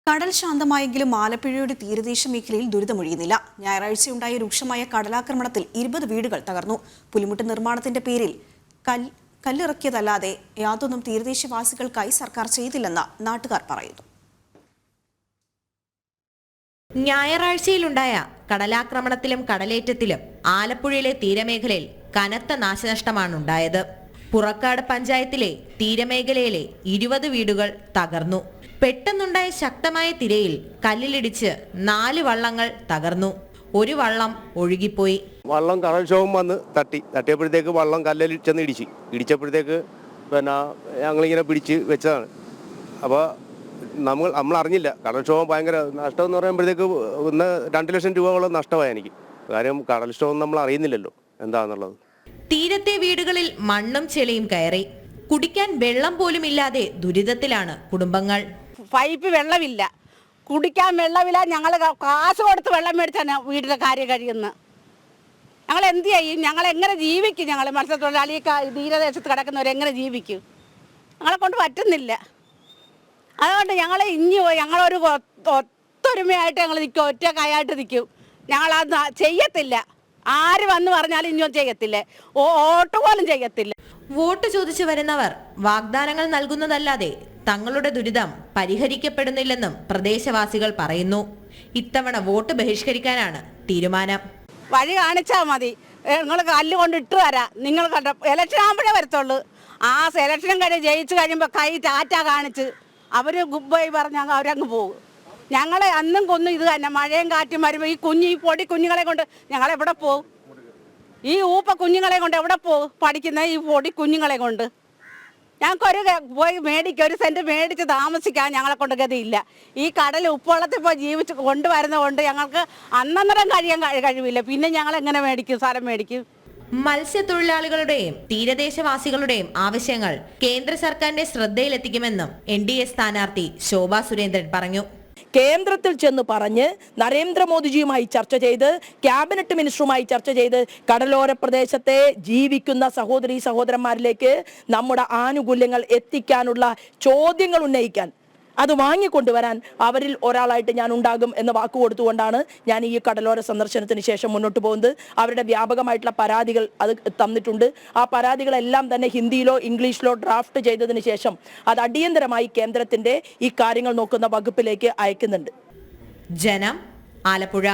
കടൽ ശാന്തമായെങ്കിലും ആലപ്പുഴയുടെ തീരദേശ മേഖലയിൽ ദുരിതമൊഴിയുന്നില്ല. ഞായറാഴ്ചയുണ്ടായ രൂക്ഷമായ കടലാക്രമണത്തിൽ 20 വീടുകൾ തകർന്നു. പുലിമുട്ട് നിർമ്മാണത്തിന്റെ പേരിൽ കല്ലിറക്കിയതല്ലാതെ യാതൊന്നും തീരദേശവാസികൾക്കായി സർക്കാർ ചെയ്തില്ലെന്ന് നാട്ടുകാർ പറയുന്നു. ഞായറാഴ്ചയിലുണ്ടായ കടലാക്രമണത്തിലും കടലേറ്റത്തിലും ആലപ്പുഴയിലെ തീരമേഖലയിൽ കനത്ത നാശനഷ്ടമാണുണ്ടായത്. പുറക്കാട് പഞ്ചായത്തിലെ തീരമേഖലയിലെ 20 വീടുകൾ തകർന്നു. പെട്ടെന്നുണ്ടായ ശക്തമായ തിരയിൽ കല്ലിലിടിച്ച് 4 വള്ളങ്ങൾ തകർന്നു. ഒരു വള്ളം ഒഴുകിപ്പോയി. വള്ളം കടൽക്ഷോഭം വന്ന് തട്ടിയപ്പോഴത്തേക്ക് വള്ളം കല്ലിൽ ചെന്ന് ഇടിച്ചപ്പോഴത്തേക്ക് ഞങ്ങളിങ്ങനെ പിടിച്ച് വെച്ചതാണ്. അപ്പോൾ നമ്മൾ അറിഞ്ഞില്ല. കടൽക്ഷോഭം ഭയങ്കര നഷ്ടം എന്ന് പറയുമ്പോഴത്തേക്ക് 2 ലക്ഷം രൂപയോളം നഷ്ടമായി എനിക്ക്. കാര്യം കടൽക്ഷോഭം നമ്മൾ അറിയുന്നില്ലല്ലോ എന്താണെന്നുള്ളത്. തീരത്തെ വീടുകളിൽ മണ്ണും ചെളിയും കയറി. കുടിക്കാൻ വെള്ളം പോലും ഇല്ലാതെ ദുരിതത്തിലാണ് കുടുംബങ്ങൾ. പൈപ്പ് വെള്ളമില്ല, കുടിക്കാൻ വെള്ളമില്ല. ഞങ്ങൾ കാശ് കൊടുത്ത് വെള്ളം മേടിച്ചാണ് വീട്ടിലെ കാര്യം കഴിയുന്നത്. ഞങ്ങൾ എന്ത് ചെയ്യും? ഞങ്ങൾ എങ്ങനെ ജീവിക്കും? ഞങ്ങൾ മത്സ്യത്തൊഴിലാളി തീരദേശത്ത് കിടക്കുന്നവരെങ്ങനെ ജീവിക്കും? ഞങ്ങളെ കൊണ്ട് പറ്റുന്നില്ല. അതുകൊണ്ട് ഞങ്ങൾ ഞങ്ങളൊരു ഒത്തൊരുമയായിട്ട് ഞങ്ങൾ നിൽക്കും, ഒറ്റ കൈയായിട്ട് നിൽക്കും. ഞങ്ങളത് ചെയ്യത്തില്ല. ആര് വന്ന് പറഞ്ഞാലും ഇനിയും ചെയ്യത്തില്ല, വോട്ട് പോലും ചെയ്യത്തില്ല. വോട്ട് ചോദിച്ചു വരുന്നവർ വാഗ്ദാനങ്ങൾ നൽകുന്നതല്ലാതെ തങ്ങളുടെ ദുരിതം പരിഹരിക്കപ്പെടുന്നില്ലെന്നും പ്രദേശവാസികൾ പറയുന്നു. ഇത്തവണ വോട്ട് ബഹിഷ്കരിക്കാനാണ് തീരുമാനം. വഴി കാണിച്ചാൽ മതി, നിങ്ങൾ കല്ല് കൊണ്ട് ഇട്ട് തരാം. നിങ്ങൾ കണ്ട ഇലക്ഷൻ ആകുമ്പോഴേ വരത്തുള്ളൂ. ആ ഇലക്ഷനും കഴിഞ്ഞ് ജയിച്ചു കഴിയുമ്പോൾ കൈ ടാറ്റ കാണിച്ച് അവർ ഗുഡ് ബൈ പറഞ്ഞാൽ അവരങ്ങ് പോകും. ഞങ്ങളെ അന്നും കൊന്നും ഇത് തന്നെ. മഴയും കാറ്റും വരുമ്പോൾ ഈ പൊടി കുഞ്ഞുങ്ങളെ കൊണ്ട് ഞങ്ങളെവിടെ പോകും? ഈ ഊപ്പ കുഞ്ഞുങ്ങളെ കൊണ്ട് എവിടെ പോകും? പഠിക്കുന്ന ഈ പൊടി കുഞ്ഞുങ്ങളെ കൊണ്ട് ഞങ്ങൾക്കൊരു പോയി ഒരു സെൻറ്റ് മേടിച്ച് താമസിക്കാൻ ഞങ്ങളെ കൊണ്ട് ഗതിയില്ല. ഈ കടൽ ഉപ്പുവെള്ളത്തിൽ പോയി ജീവിച്ച് കൊണ്ടുവരുന്നതുകൊണ്ട് ഞങ്ങൾക്ക് അന്നന്നരം കഴിയാൻ കഴിവില്ല. പിന്നെ ഞങ്ങൾ എങ്ങനെ മേടിക്കും? സ്ഥലം മേടിക്കും. മത്സ്യത്തൊഴിലാളികളുടെയും തീരദേശവാസികളുടെയും ആവശ്യങ്ങൾ കേന്ദ്ര സർക്കാരിന്റെ ശ്രദ്ധയിലെത്തിക്കുമെന്നും NDA സ്ഥാനാർത്ഥി ശോഭാ സുരേന്ദ്രൻ പറഞ്ഞു. കേന്ദ്രത്തിൽ ചെന്ന് പറഞ്ഞ് നരേന്ദ്രമോദിജിയുമായി ചർച്ച ചെയ്ത് ക്യാബിനറ്റ് മിനിസ്റ്ററുമായി ചർച്ച ചെയ്ത് കടലോര പ്രദേശത്തെ ജീവിക്കുന്ന സഹോദരീ സഹോദരന്മാരിലേക്ക് നമ്മുടെ ആനുകൂല്യങ്ങൾ എത്തിക്കാനുള്ള ചോദ്യങ്ങൾ ഉന്നയിക്കാൻ, അത് വാങ്ങിക്കൊണ്ടുവരാൻ അവരിൽ ഒരാളായിട്ട് ഞാൻ ഉണ്ടാകും എന്ന് വാക്കുകൊടുത്തുകൊണ്ടാണ് ഞാൻ ഈ കടലോര സന്ദർശനത്തിന് ശേഷം മുന്നോട്ട് പോകുന്നത്. അവരുടെ വ്യാപകമായിട്ടുള്ള പരാതികൾ അത് തന്നിട്ടുണ്ട്. ആ പരാതികളെല്ലാം തന്നെ ഹിന്ദിയിലോ ഇംഗ്ലീഷിലോ ഡ്രാഫ്റ്റ് ചെയ്തതിന് ശേഷം അത് അടിയന്തരമായി കേന്ദ്രത്തിന്റെ ഈ കാര്യങ്ങൾ നോക്കുന്ന വകുപ്പിലേക്ക് അയക്കുന്നുണ്ട്. ജനം, ആലപ്പുഴ.